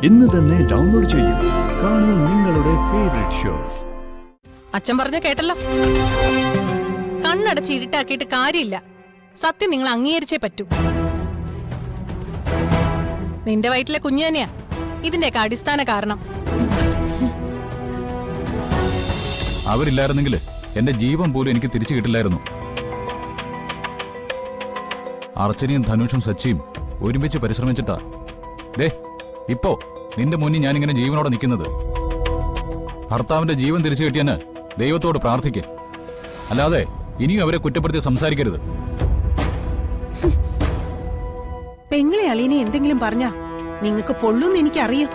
ഇന്ന് തന്നെ ഡൗൺലോഡ് ചെയ്യൂ. കാണൂ നിങ്ങളുടെ ഫേവറേറ്റ് ഷോസ്. അച്ഛൻ പറഞ്ഞ കേട്ടല്ലോ. കണ്ണടച്ച് ഇരുട്ടാക്കിയിട്ട് കാര്യമില്ല. സത്യം നിങ്ങൾ അംഗീകരിച്ചേ പറ്റൂ. നിന്റെ വയറ്റിലെ കുഞ്ഞു തന്നെയാ ഇതിന്റെയൊക്കെ അടിസ്ഥാന കാരണം. അവരില്ലായിരുന്നെങ്കിൽ എന്റെ ജീവൻ പോലും എനിക്ക് തിരിച്ചു കിട്ടില്ലായിരുന്നു. അർച്ചനയും ധനുഷും സച്ചിയും ഒരുമിച്ച് പരിശ്രമിച്ചിട്ടാ ഇപ്പോ നിന്റെ മുന്നിൽ ഞാനിങ്ങനെ ജീവനോടെ നിൽക്കുന്നത്. ഭർത്താവിന്റെ ജീവൻ തിരിച്ചു കിട്ടിയെന്ന് ദൈവത്തോട് പ്രാർത്ഥിക്കുക, അല്ലാതെ ഇനിയും അവരെ കുറ്റപ്പെടുത്തി സംസാരിക്കരുത്. പെങ്ങളെ അളിയനെ എന്തെങ്കിലും പറഞ്ഞാ നിങ്ങൾക്ക് പൊള്ളൂന്ന് എനിക്കറിയാം.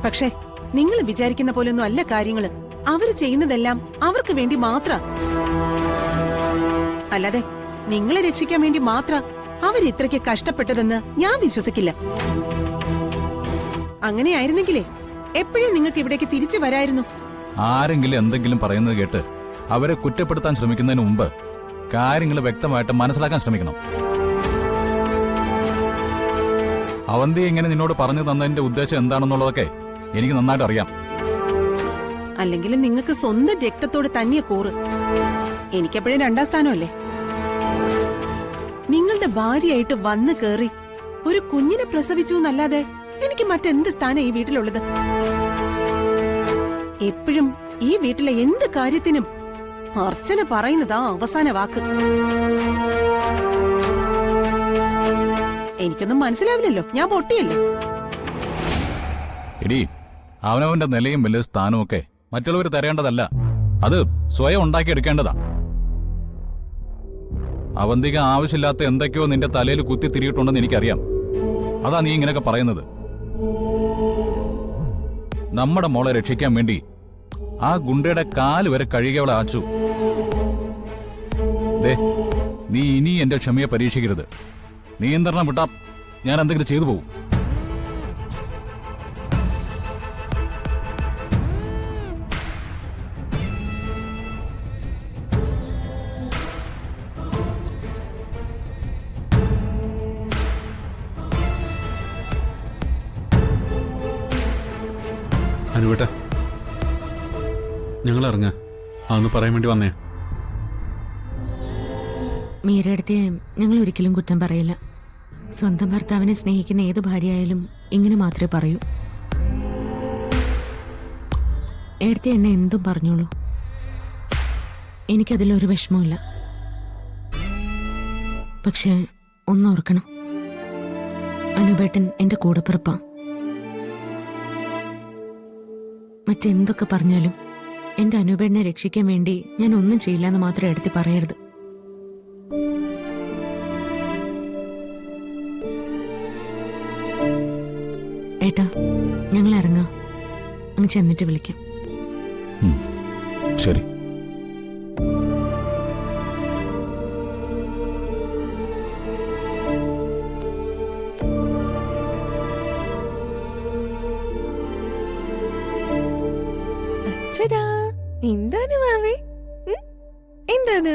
പക്ഷേ നിങ്ങൾ വിചാരിക്കുന്ന പോലൊന്നും അല്ല കാര്യങ്ങള്. അവര് ചെയ്യുന്നതെല്ലാം അവർക്ക് വേണ്ടി മാത്രം, അല്ലാതെ നിങ്ങളെ രക്ഷിക്കാൻ വേണ്ടി മാത്രം അവരിത്രയ്ക്ക് കഷ്ടപ്പെട്ടതെന്ന് ഞാൻ വിശ്വസിക്കില്ല. അങ്ങനെയായിരുന്നെങ്കിലേ എപ്പോഴും നിങ്ങൾക്ക് ഇവിടേക്ക് തിരിച്ചു വരായിരുന്നു. ആരെങ്കിലും എന്തെങ്കിലും പറയുന്നത് കേട്ട് അവരെ കുറ്റപ്പെടുത്താൻ ശ്രമിക്കുന്നതിന് മുമ്പ് കാര്യങ്ങൾ വ്യക്തമായിട്ട് മനസ്സിലാക്കാൻ ശ്രമിക്കണം. അവന്തി ഇങ്ങനെ നിന്നോട് പറഞ്ഞു തന്നതിന്റെ ഉദ്ദേശം എന്താണെന്നുള്ളതൊക്കെ എനിക്ക് നന്നായിട്ട് അറിയാം. അല്ലെങ്കിൽ നിങ്ങൾക്ക് സ്വന്തം രക്തത്തോട് തന്നെയ കൂറ്. എനിക്കെപ്പോഴും രണ്ടാം സ്ഥാനമല്ലേ. നിങ്ങളുടെ ഭാര്യയായിട്ട് വന്ന് കേറി ഒരു കുഞ്ഞിനെ പ്രസവിച്ചു എന്നല്ലാതെ എനിക്ക് മറ്റെന്ത് സ്ഥാനം ഈ വീട്ടിലുള്ളത്? എപ്പോഴും ഈ വീട്ടിലെ എന്ത് കാര്യത്തിനും അർച്ചന പറയുന്നതാ അവസാന വാക്ക്. എനിക്കൊന്നും മനസ്സിലാവില്ലല്ലോ, ഞാൻ പൊട്ടിയല്ലേ. എടീ, അവനവന്റെ നിലയും വലിയ സ്ഥാനവും ഒക്കെ മറ്റുള്ളവർ തരേണ്ടതല്ല, അത് സ്വയം ഉണ്ടാക്കിയെടുക്കേണ്ടതാ. അവന്തിക ആവശ്യമില്ലാത്ത എന്തൊക്കെയോ നിന്റെ തലയിൽ കുത്തി തിരിയിട്ടുണ്ടെന്ന് എനിക്കറിയാം. അതാ നീ ഇങ്ങനെയൊക്കെ പറയുന്നത്. നമ്മുടെ മോളെ രക്ഷിക്കാൻ വേണ്ടി ആ ഗുണ്ടയുടെ കാല് വരെ കഴുകിയവളെ ആച്ചു. നീ ഇനി എന്റെ ക്ഷമയെ പരീക്ഷിക്കരുത്. നിയന്ത്രണം വിട്ടാ ഞാൻ എന്തെങ്കിലും ചെയ്തു പോകും. അനുവേട്ട, ഞങ്ങൾ ഇറങ്ങ. അതൊന്ന് പറയാൻ വേണ്ടി വന്നേ. മീരടുത്തെ ഞങ്ങൾ ഒരിക്കലും കുറ്റം പറയില്ല. സ്വന്തം ഭർത്താവിനെ സ്നേഹിക്കുന്ന ഏത് ഭാര്യയായാലും ഇങ്ങനെ മാത്രമേ പറയൂ. എടുത്തെ എന്നെ എന്തും പറഞ്ഞോളൂ, എനിക്കതിലൊരു വിഷമമില്ല. പക്ഷെ ഒന്നോർക്കണം, അനുബേട്ടൻ എന്റെ കൂടപ്പിറപ്പാ. മറ്റെന്തൊക്കെ പറഞ്ഞാലും എന്റെ അനുബേട്ടനെ രക്ഷിക്കാൻ വേണ്ടി ഞാൻ ഒന്നും ചെയ്യില്ലെന്ന് മാത്രം എടുത്ത് പറയരുത്. ഏട്ടാ, ഞങ്ങൾ ഇറങ്ങാം. അങ്ങ് ചെന്നിട്ട് വിളിക്കാം. ശരി. എന്താണ് മാവേ, എന്താണ്?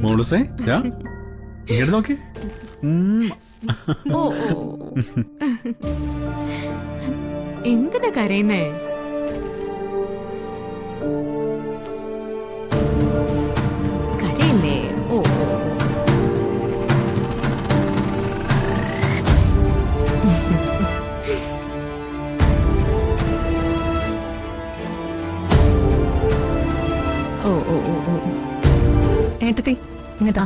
മോളുസേ, നോക്കി. എന്തിനാ കരയുന്നേ? കരയല്ലേ? ഓ ഏട്ടത്തി ഇങ്ങട്ടാ.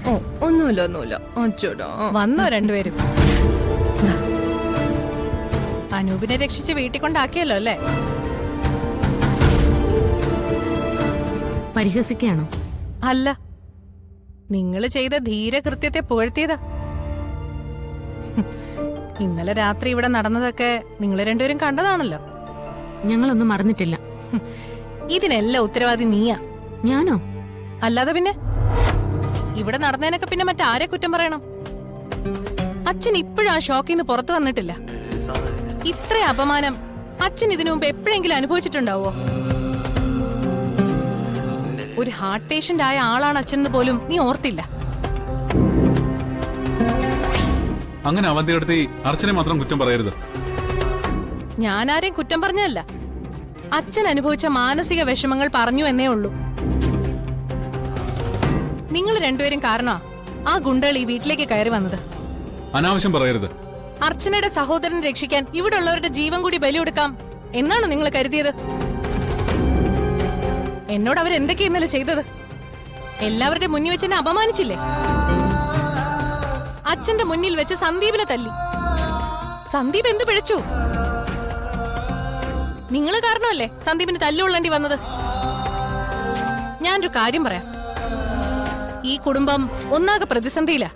ഓ, ഒന്നുമില്ല. അച്ചോടാ, വന്നോ രണ്ടുപേരും? അനൂപിനെ രക്ഷിച്ച് വീട്ടിൽ കൊണ്ടാക്കിയല്ലോ അല്ലേ? പരിഹസിക്കുകയാണോ? അല്ല, നിങ്ങൾ ചെയ്ത ധീരകൃത്യത്തെ പുകഴ്ത്തിയതാ. ഇന്നലെ രാത്രി ഇവിടെ നടന്നതൊക്കെ നിങ്ങൾ രണ്ടുപേരും കണ്ടതാണല്ലോ. ഞങ്ങളൊന്നും മറന്നിട്ടില്ല. ഇതിനെല്ലാം ഉത്തരവാദി നീയാ. ഞാനോ? അല്ലാതെ പിന്നെ ഇവിടെ നടന്നതിനൊക്കെ പിന്നെ മറ്റാരെ കുറ്റം പറയണം? അച്ഛൻ ഇപ്പോഴും ആ ഷോക്കിൽ നിന്ന് പുറത്തു വന്നിട്ടില്ല. ഇത്ര അപമാനം അച്ഛൻ ഇതിനു മുമ്പ് എപ്പോഴെങ്കിലും അനുഭവിച്ചിട്ടുണ്ടാവോ? ഒരു ഹാർട്ട് പേഷ്യന്റ് ആയ ആളാണ് അച്ഛൻ പോലും നീ ഓർത്തില്ല. അങ്ങനെ അവന്തിയെടുത്ത് അർച്ചനെ മാത്രം കുറ്റം പറയരുത്. ഞാൻ ആരെയും കുറ്റം പറഞ്ഞല്ല, അച്ഛൻ അനുഭവിച്ച മാനസിക വിഷമങ്ങൾ പറഞ്ഞു എന്നേ ഉള്ളൂ. നിങ്ങൾ രണ്ടുപേരും കാരണമാ ആ ഗുണ്ടകൾ ഈ വീട്ടിലേക്ക് കയറി വന്നത്. അനാവശ്യം പറയരുത്. അർച്ചനയുടെ സഹോദരനെ രക്ഷിക്കാൻ ഇവിടെ ഉള്ളവരുടെ ജീവൻ കൂടി ബലി കൊടുക്കാം എന്നാണോ നിങ്ങൾ കരുതിയത്? എന്നോട് അവരെന്തൊക്കെയാ ഇന്നലെ ചെയ്തത്? എല്ലാവരുടെ മുന്നിൽ വെച്ച് എന്നെ അപമാനിച്ചില്ലേ? അച്ഛന്റെ മുന്നിൽ വെച്ച് സന്ദീപിനെ തല്ലി. സന്ദീപ് എന്ത് പിഴച്ചു? നിങ്ങൾ കാരണമല്ലേ സന്ദീപിന് തല്ലുകൊള്ളേണ്ടി വന്നത്. ഞാനൊരു കാര്യം പറയാം, ഈ കുടുംബം ഒന്നാകെ പ്രതിസന്ധിയില്ല.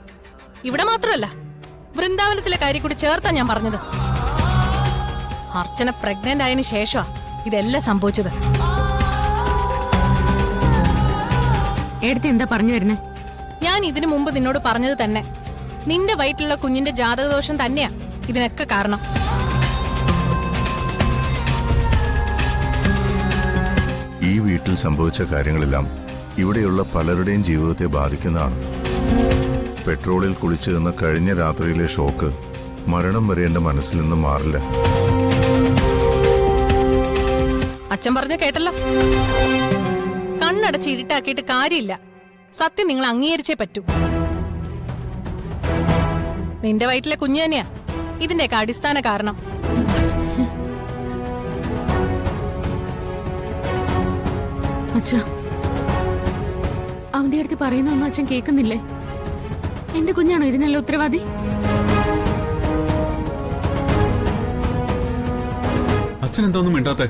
ഇവിടെ മാത്രമല്ല, വൃന്ദാവനത്തിലെ കാര്യം കൂടി ചേർത്താ ഞാൻ പറഞ്ഞത്. അർച്ചന പ്രഗ്നന്റ് ആയതിനു ശേഷമാ ഇതെല്ലാം സംഭവിച്ചത്. എടുത്ത് എന്താ പറഞ്ഞു വരുന്നേ? ഞാൻ ഇതിനു മുമ്പ് നിന്നോട് പറഞ്ഞത് തന്നെ. നിന്റെ വയറ്റിലുള്ള കുഞ്ഞിന്റെ ജാതകദോഷം തന്നെയാ ഇതിനൊക്കെ കാരണം. ഈ വീട്ടിൽ സംഭവിച്ച കാര്യങ്ങളെല്ലാം ഇവിടെയുള്ള പലരുടെയും ജീവിതത്തെ ബാധിക്കുന്നതാണ്. പെട്രോളിൽ കുളിച്ചു നിന്ന കഴിഞ്ഞ രാത്രിയിലെ ഷോക്ക് മരണം വരെ എന്റെ മനസ്സിൽ നിന്ന് മാറില്ല. അച്ഛൻ പറഞ്ഞ കേട്ടല്ലോ. കണ്ണടച്ച് ഇരുട്ടാക്കിയിട്ട് കാര്യമില്ല. സത്യം നിങ്ങൾ അംഗീകരിച്ചേ പറ്റൂ. നിന്റെ വയറ്റിലെ കുഞ്ഞു തന്നെയാ ഇതിന്റെയൊക്കെ അടിസ്ഥാന കാരണം. അച്ഛാ, അവന്തിയെടുത്ത് പറയുന്നൊന്നും അച്ഛൻ കേൾക്കുന്നില്ലേ? എന്റെ കുഞ്ഞാണോ ഇതിനെല്ലാം ഉത്തരവാദി? അച്ഛൻ എന്താന്നും മിണ്ടാത്തെ?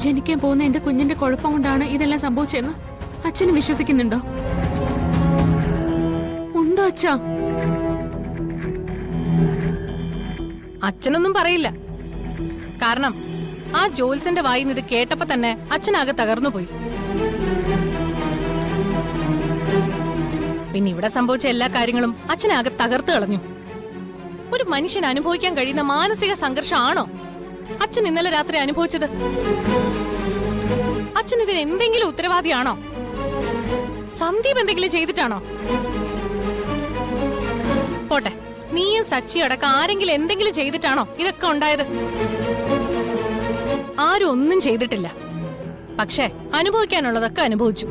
ജനിക്കാൻ പോകുന്ന എന്റെ കുഞ്ഞിന്റെ കുഴപ്പം കൊണ്ടാണ് ഇതെല്ലാം സംഭവിച്ചതെന്ന് അച്ഛന് വിശ്വസിക്കുന്നുണ്ടോ? ഉണ്ടോ അച്ഛാ? അച്ഛനൊന്നും പറയില്ല. കാരണം ആ ജോൽസന്റെ വായിന്ന് ഇത് കേട്ടപ്പോ തന്നെ അച്ഛനാകെ തകർന്നുപോയി. പിന്നെ ഇവിടെ സംഭവിച്ച എല്ലാ കാര്യങ്ങളും അച്ഛനാകെ തകർത്തു കളഞ്ഞു. ഒരു മനുഷ്യൻ അനുഭവിക്കാൻ കഴിയുന്ന മാനസിക സംഘർഷമാണോ അച്ഛൻ ഇന്നലെ രാത്രി അനുഭവിച്ചത്? അച്ഛൻ ഇതിന് എന്തെങ്കിലും ഉത്തരവാദിയാണോ? സന്ദീപ് എന്തെങ്കിലും ചെയ്തിട്ടാണോ? പോട്ടെ, നീയും സച്ചി അടക്കം ആരെങ്കിലും എന്തെങ്കിലും ചെയ്തിട്ടാണോ ഇതൊക്കെ ഉണ്ടായത്? ആരും ഒന്നും ചെയ്തിട്ടില്ല. പക്ഷേ അനുഭവിക്കാനുള്ളതൊക്കെ അനുഭവിച്ചു.